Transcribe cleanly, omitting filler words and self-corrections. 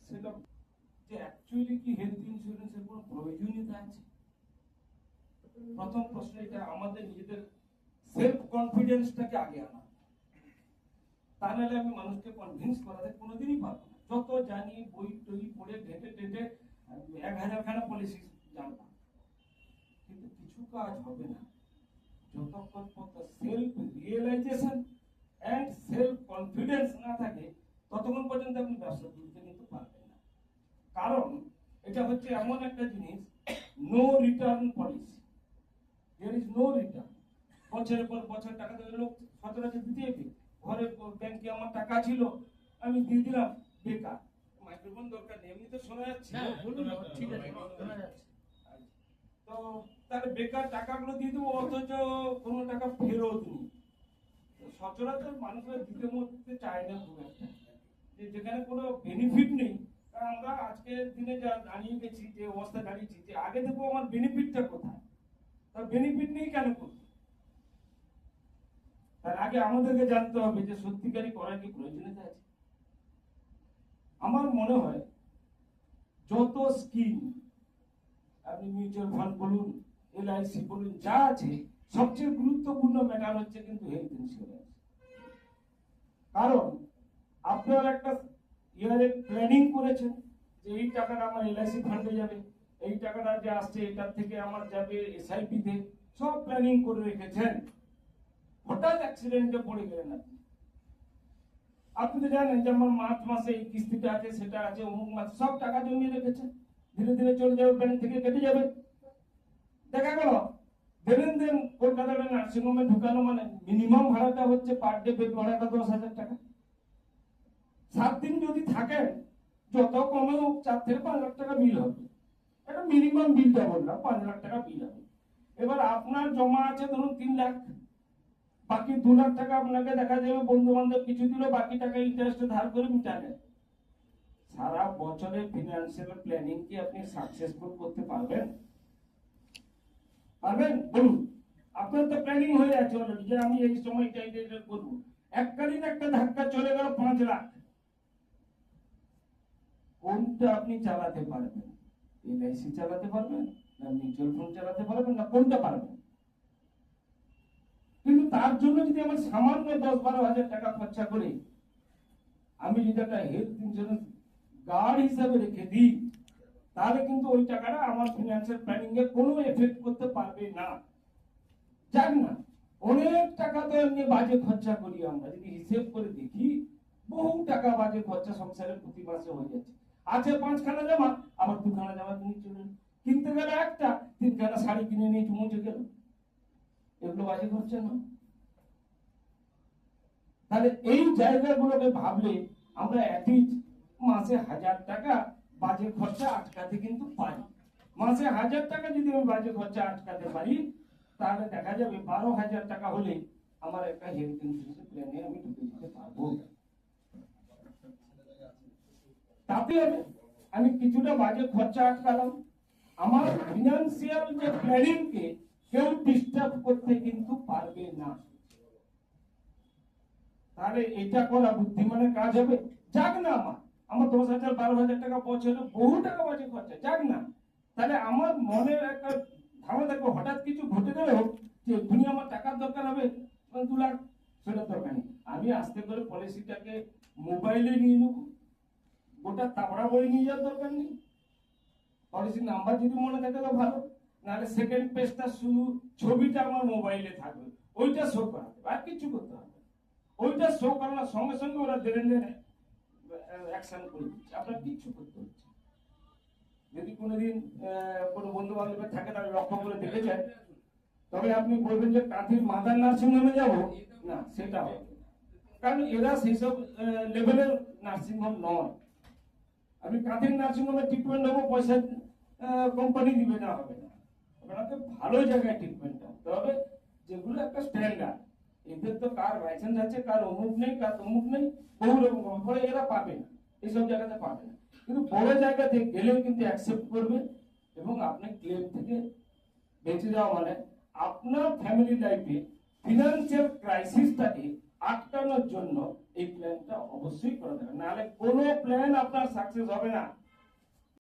সেটা যে অ্যাকচুয়ালি কি হেলথ ইন্স্যুরেন্সের কোনো প্রয়োজনীয়তা আছে? প্রথম প্রশ্ন এটা। আমাদের নিজেদের সেলফ কনফিডেন্সটাকে আগে আনা, তা নাহলে আমি মানুষকে কনভিন্স করাতে কোনোদিনই পারবো না। যত জানি বই টই পড়ে ঘেটে টেটে 1000 খানা পলিসি জানলাম, কিন্তু কিছু কাজ হবে না যতক্ষণ পর্যন্ত self realisation and self confidence না থাকে, ততক্ষণ পর্যন্ত আপনি ব্যবসা তুলতে কিন্তু পারবেন না। কারণ এটা হচ্ছে এমন একটা জিনিস, no return policy, there is no return. বছরের পর বছর টাকা দেবে লোক, সচরাচর দিতে হবে। ঘরে ব্যাংকে আমার টাকা ছিল, আমি দিয়ে দিলাম, বেকার। মাইক্রোফোন দরকার নেই, এমনি তো শোনা যাচ্ছে। ঠিক আছে, শোনা যাচ্ছে। তো তাহলে বেকার টাকাগুলো দিয়ে দেবো, অথচ কোনো টাকা ফেরত নেই। সচরাচর মানুষরা দিতে মধ্যে চায় না খুব একটা, যেখানে কোনো বেনিফিট নেই। কারণ আমরা আজকের দিনে যা দাঁড়িয়ে গেছি, যে অবস্থা দাঁড়িয়েছি, যে আগে দেখবো আমার বেনিফিটটা কোথায়, তার বেনিফিট নেই কেন করবো? তার আগে আমাদেরকে জানতে হবে যে সত্যিকারই করার কি প্রয়োজনীয়তা আছে। আমার মনে হয় যত স্কিম, আপনি মিউচুয়াল ফান্ড বলুন, LIC বলুন, যা আছে, সবচেয়ে গুরুত্বপূর্ণ ম্যাটার হচ্ছে কিন্তু হেলথ ইন্স্যুরেন্স। কারণ আপনার একটা ইয়ারে প্ল্যানিং করেছেন যে এই টাকাটা আমার LIC ফান্ডে যাবে, এই টাকাটা যে আসছে এটার থেকে আমার যাবে SIP তে, সব প্ল্যানিং করে রেখেছেন। হঠাৎ অ্যাক্সিডেন্টে পড়ে গেলেন আপনি তো জানেন যে আমার মার্চ মাসে এই কিস্তিটা আছে, সেটা আছে, অমুক মাসে সব টাকা জমিয়ে রেখেছেন, ধীরে ধীরে চলে যাবে, ব্যাংক থেকে কেটে যাবে। দেখা গেল দেন কলকাতার নার্সিংহোমে ঢুকানো মানে মিনিমাম ভাড়াটা হচ্ছে পার ডে বেড ভাড়াটা 10,000 টাকা। 7 দিন যদি থাকেন, যত কমে 4 থেকে 5 লাখ টাকা বিল হবে। এটা মিনিমাম বিলটা বললাম, 5 লাখ টাকা বিল হবে। এবার আপনার জমা আছে ধরুন 3 লাখ, বাকি 2 লাখ টাকা আপনাকে দেখা যাবে বন্ধু বান্ধব কিছু দিল, বাকি টাকা ইন্টারেস্টে ধার করে মিটালেন। সারা বছরের ফিনান্সিয়াল প্ল্যানিং কি আপনি সাকসেসফুল করতে পারবেন? পারবেন বলুন? আপনার তো প্ল্যানিং হয়ে আছে অলরেডি যে আমি এই সময়টা এটা করবো, এককালীন একটা ধাক্কা চলে গেল 5 লাখ। কোনটা আপনি চালাতে পারবেন? LIC চালাতে পারবেন না মিউচুয়াল ফান্ড চালাতে পারবেন, না কোনটা পারবেন? কিন্তু তার জন্য যদি আমার সামান্য 10-12 হাজার টাকা খরচা করে আমি যদি একটা হেলথ ইন্স্যুরেন্স গার্ড হিসাবে রেখে দিই, তাহলে কিন্তু ওই টাকাটা আমার ফিনান্সিয়াল প্ল্যানিং এ কোনো এফেক্ট করতে পারবে না। জান না, অনেক টাকা তো এমনি বাজে খরচা করি আমরা, যদি হিসেব করে দেখি বহু টাকা বাজে খরচা সংসারের প্রতি মাসে হয়ে যাচ্ছে। আছে 5 খানা জামা, আবার 2 খানা জামা কিনে চলে কিনতে গেলে একটা 3 খানা শাড়ি কিনে নিয়ে চুমুচে গেল, এগুলো বাজে খরচা না? তাহলে এই জায়গাগুলোকে ভাবলে আমরা অ্যাটলিস্ট মাসে 1000 টাকা বাজে খরচা আটকাতে কিন্তু পারি। মাসে 1000 টাকা যদি আমি বাজে খরচা আটকাতে পারি, তাহলে দেখা যাবে 12,000 টাকা হলে আমার একটা হেলথ ইন্স্যুরেন্স প্ল্যানে আমি ঢুকে যেতে পারবো। তাতে আমি কিছুটা বাজে খরচা আটকালাম, আমার ফিনান্সিয়াল যে প্ল্যানিং কে কেউ ডিস্টার্ব করতে কিন্তু পারবে না। তাহলে এটা করা বুদ্ধিমানের কাজ হবে। যাক না আমার 10,000-12,000 টাকা বছরে বহু টাকা বাজে খরচা, যাক না, তাহলে আমার মনের একটা ধারণা থাকবে হঠাৎ কিছু ঘটে গেলেও যে দুনিয়া আমার টাকার দরকার হবে 2 লাখ, সেটা দরকার নেই। আমি আস্তে করে পলিসিটাকে মোবাইলে নিয়ে নেব, গোটা তাবড়া বই নিয়ে যাওয়ার দরকার নেই। পলিসির নাম্বার যদি মনে থাকে তো ভালো, নাহলে সেকেন্ড পেজটা শুধু ছবিটা আমার মোবাইলে থাকবে, ওইটা শো করাতে আর কিছু করতে হবে। ওইটা শো করানোর সঙ্গে সঙ্গে ওরা দেনে অ্যাকশন করে দিচ্ছে, আপনার কিচ্ছু করতে হচ্ছে। যদি কোনোদিন কোনো বন্ধু বান্ধবের থাকে তাহলে লক্ষ্য করে দেখে যায়, তবে আপনি বলবেন যে কাঁথির মাদার নার্সিংহোমে যাবো না, সেটা হবে না। কারণ এরা সেই সব লেভেলের নার্সিংহোম নয়। আমি কাঁথির নার্সিংহোমে ট্রিটমেন্ট নেবো, পয়সা কোম্পানি দিবে না, হবে না। আপনাকে ভালো জায়গায় ট্রিটমেন্ট হতে হবে, যেগুলো একটা স্ট্যান্ডার্ড। এদের তো কার লাইসেন্স আছে, কার অমুক নেই, কার তমুক নেই, বহু রকম ফলে এরা পাবে না, এইসব জায়গাতে পাবে না। কিন্তু বড় জায়গাতে গেলেও কিন্তু অ্যাকসেপ্ট করবে, এবং আপনি ক্লেম থেকে বেঁচে যাওয়া মানে আপনার ফ্যামিলি লাইফে ফিনান্সিয়াল ক্রাইসিসটাকে আটকানোর জন্য এই প্ল্যানটা অবশ্যই করা যাবে, নাহলে কোনো প্ল্যান আপনার সাকসেস হবে না।